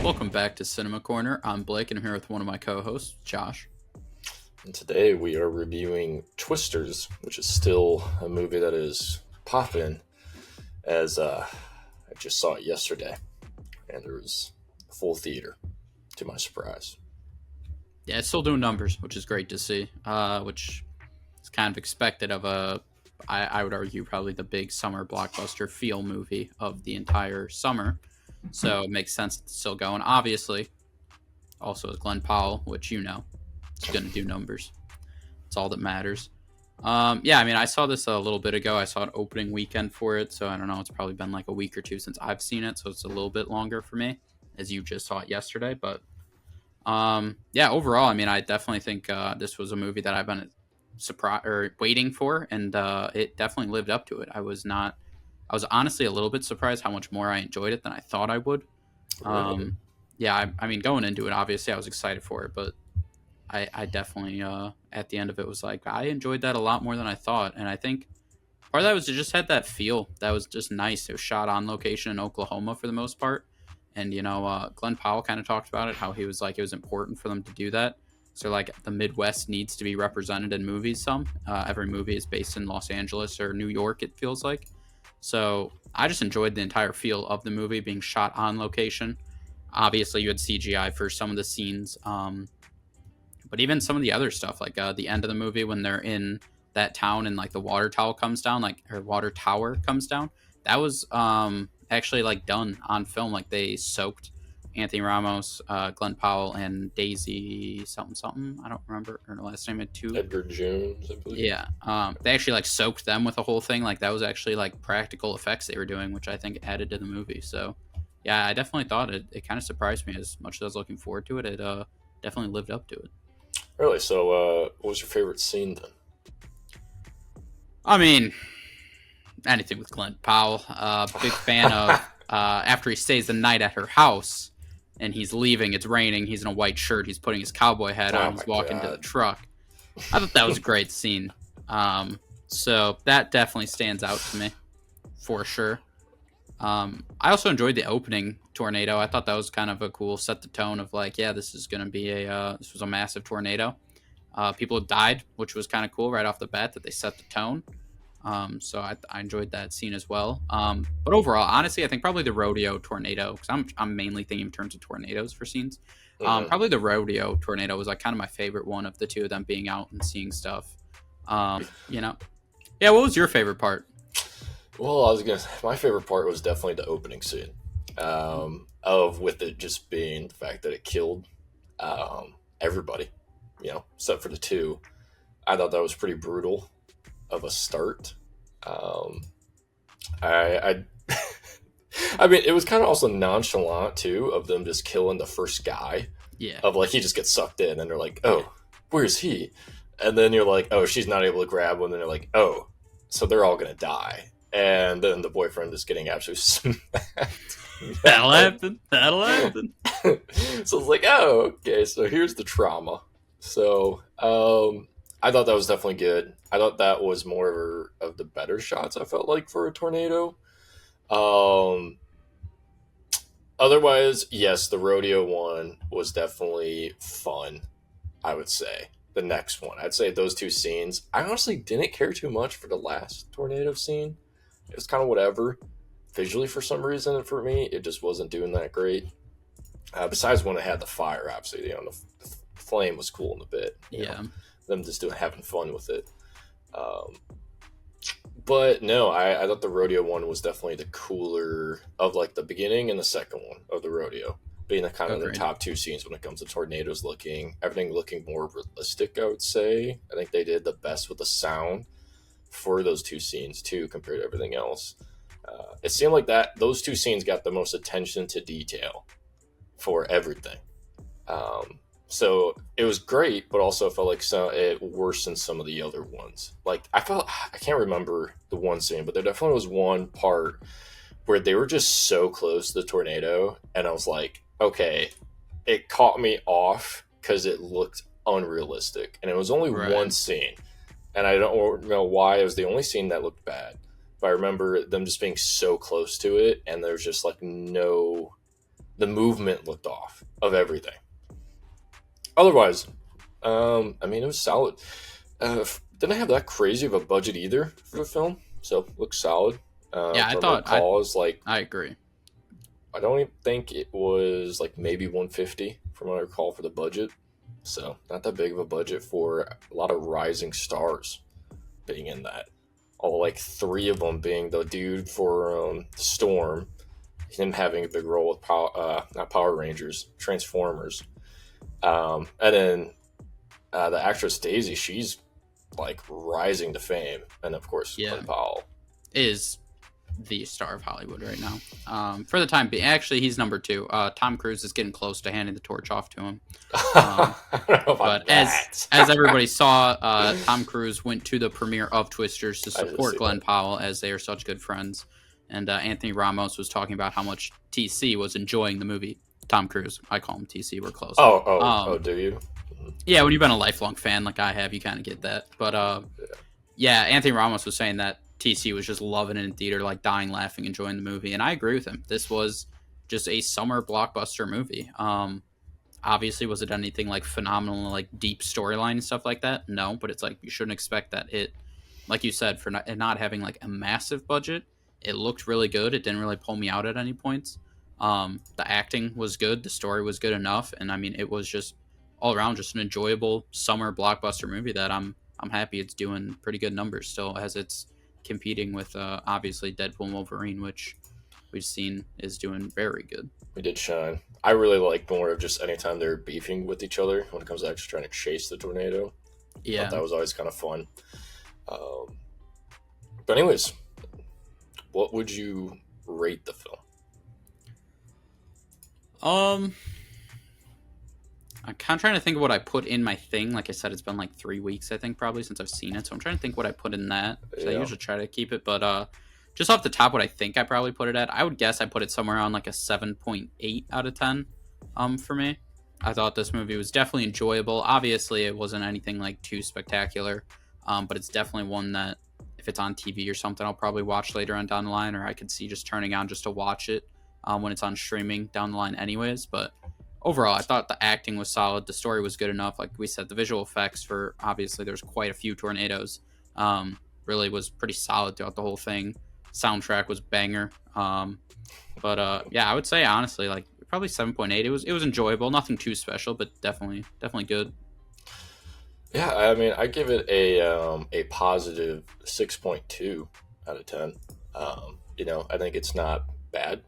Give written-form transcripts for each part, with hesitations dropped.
Welcome back to Cinema Corner. I'm Blake, and I'm here with one of my co-hosts, Josh. And today we are reviewing Twisters, which is still a movie that is popping, as I just saw it yesterday, and there was a full theater, to my surprise. Yeah, it's still doing numbers, which is great to see, which is kind of expected of I would argue, probably the big summer blockbuster feel movie of the entire summer. So it makes sense it's still going. Obviously, also with Glen Powell, which it's going to do numbers. It's all that matters. I saw this a little bit ago. I saw an opening weekend for it, so I don't know. It's probably been like a week or two since I've seen it, so it's a little bit longer for me, as you just saw it yesterday. But overall, I definitely think this was a movie that I've been waiting for, and it definitely lived up to it. I was honestly a little bit surprised how much more I enjoyed it than I thought I would. Really? Going into it, obviously I was excited for it, but I definitely at the end of it was like, I enjoyed that a lot more than I thought. And I think part of that was it just had that feel that was just nice. It was shot on location in Oklahoma for the most part. And, Glen Powell kind of talked about it, how he was like, it was important for them to do that. So, like, the Midwest needs to be represented in movies some. Every movie is based in Los Angeles or New York, it feels like. So, I just enjoyed the entire feel of the movie being shot on location. Obviously, you had CGI for some of the scenes. But even some of the other stuff, like the end of the movie when they're in that town and, like, the water tower comes down, that was actually, like, done on film. Like, they soaked Anthony Ramos, Glen Powell, and Daisy something. I don't remember her last name. Edgar-Jones, I believe. Yeah. They actually, like, soaked them with the whole thing. Like, that was actually, like, practical effects they were doing, which I think added to the movie. So, yeah, I definitely thought it kind of surprised me. As much as I was looking forward to it, it definitely lived up to it. Really? So, what was your favorite scene then? Anything with Glen Powell. Big fan of after he stays the night at her house and he's leaving, it's raining, he's in a white shirt, he's putting his cowboy hat on, he's walking to the truck. I thought that was a great scene. So that definitely stands out to me, for sure. I also enjoyed the opening tornado. I thought that was kind of a cool set the tone of like, yeah, this is going to be this was a massive tornado. People have died, which was kind of cool right off the bat that they set the tone. So I enjoyed that scene as well. But overall, honestly, I think probably the rodeo tornado, because I'm mainly thinking in terms of tornadoes for scenes. Probably the rodeo tornado was like kind of my favorite one of the two of them being out and seeing stuff. Yeah, what was your favorite part? Well, my favorite part was definitely the opening scene. With it just being the fact that it killed everybody, except for the two. I thought that was pretty brutal of a start. I it was kind of also nonchalant too of them just killing the first guy. Yeah. Of like he just gets sucked in and they're like, oh, where's he? And then you're like, oh, she's not able to grab one. And they're like, oh, so they're all gonna die. And then the boyfriend is getting absolutely smacked. That'll happen. So it's like, oh, okay, so here's the trauma. So I thought that was definitely good. I thought that was more of the better shots, I felt like, for a tornado. Otherwise, yes, the rodeo one was definitely fun, I would say. The next one, I'd say those two scenes. I honestly didn't care too much for the last tornado scene. It was kind of whatever. Visually, for some reason, for me, it just wasn't doing that great. Besides when it had the fire, obviously, the flame was cool in the bit. Yeah. Them just having fun with it. But no, I thought the rodeo one was definitely the cooler of like the beginning and the second one of the rodeo. Being the kind of the top two scenes when it comes to tornadoes everything looking more realistic, I would say. I think they did the best with the sound for those two scenes too, compared to everything else. It seemed like those two scenes got the most attention to detail for everything. So it was great, but also felt like it worsened some of the other ones. Like I can't remember the one scene, but there definitely was one part where they were just so close to the tornado, and I was like, okay, it caught me off because it looked unrealistic, and it was only one scene, and I don't know why it was the only scene that looked bad. But I remember them just being so close to it, and there's just like no the movement looked off of everything. Otherwise, I mean, it was solid. Didn't have that crazy of a budget either for the film, so it looked solid. Yeah, I agree. I don't even think it was like maybe 150 from what I recall for the budget. So not that big of a budget for a lot of rising stars being in that. All like three of them being the dude for Storm, him having a big role with not Power Rangers, Transformers, and then the actress Daisy, she's like rising to fame, and of course Glen Powell is the star of Hollywood right now. For the time being, actually, he's number 2. Tom Cruise is getting close to handing the torch off to him. But as everybody saw, Tom Cruise went to the premiere of Twisters to support Glen Powell, as they are such good friends. And Anthony Ramos was talking about how much TC was enjoying the movie. Tom Cruise, I call him TC. We're close. Do you? Yeah, when you've been a lifelong fan like I have, you kind of get that. But yeah, Anthony Ramos was saying that TC was just loving it in theater, like dying laughing, enjoying the movie. And I agree with him. This was just a summer blockbuster movie. Obviously, was it anything like phenomenal, like deep storyline and stuff like that? No, but it's like you shouldn't expect that. It, like you said, for not having like a massive budget, it looked really good. It didn't really pull me out at any points. The acting was good. The story was good enough. And I mean, it was just all around just an enjoyable summer blockbuster movie that I'm happy it's doing pretty good numbers still, as it's competing with obviously Deadpool and Wolverine, which we've seen is doing very good. We did shine. I really like more of just anytime they're beefing with each other when it comes to actually trying to chase the tornado. Yeah, that was always kind of fun. But anyways, what would you rate the film? I'm kind of trying to think of what I put in my thing. Like I said, it's been like 3 weeks, I think, probably since I've seen it. So I'm trying to think what I put in that. So I usually try to keep it. But just off the top, what I think I probably put it at, I would guess I put it somewhere around like a 7.8 out of 10 for me. I thought this movie was definitely enjoyable. Obviously, it wasn't anything like too spectacular. But it's definitely one that if it's on TV or something, I'll probably watch later on down the line. Or I could see just turning on just to watch it when it's on streaming down the line anyways. But overall, I thought the acting was solid. The story was good enough. Like we said, the visual effects for, obviously, there's quite a few tornadoes. Really was pretty solid throughout the whole thing. Soundtrack was banger. Yeah, I would say, honestly, like probably 7.8. It was enjoyable. Nothing too special, but definitely good. Yeah, I mean, I give it a positive 6.2 out of 10. I think it's not bad.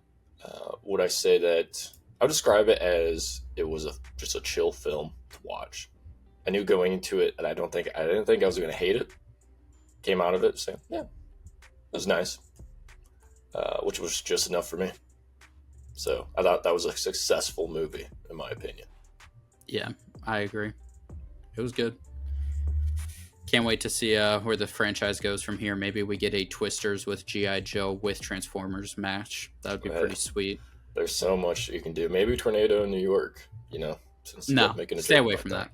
Would I say that... I would describe it as it was just a chill film to watch. I knew going into it, and I didn't think I was going to hate it. Came out of it saying, yeah, it was nice, which was just enough for me. So I thought that was a successful movie, in my opinion. Yeah, I agree. It was good. Can't wait to see where the franchise goes from here. Maybe we get a Twisters with G.I. Joe with Transformers match. That would be pretty sweet. There's so much you can do. Maybe tornado in New York, No, stay away from that.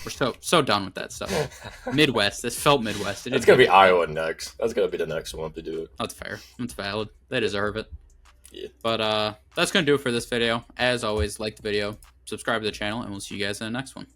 We're so done with that stuff. Midwest. This felt Midwest. It's going to be Iowa next. That's going to be the next one to do it. That's fair. That's valid. They deserve it. Yeah. But that's going to do it for this video. As always, like the video, subscribe to the channel, and we'll see you guys in the next one.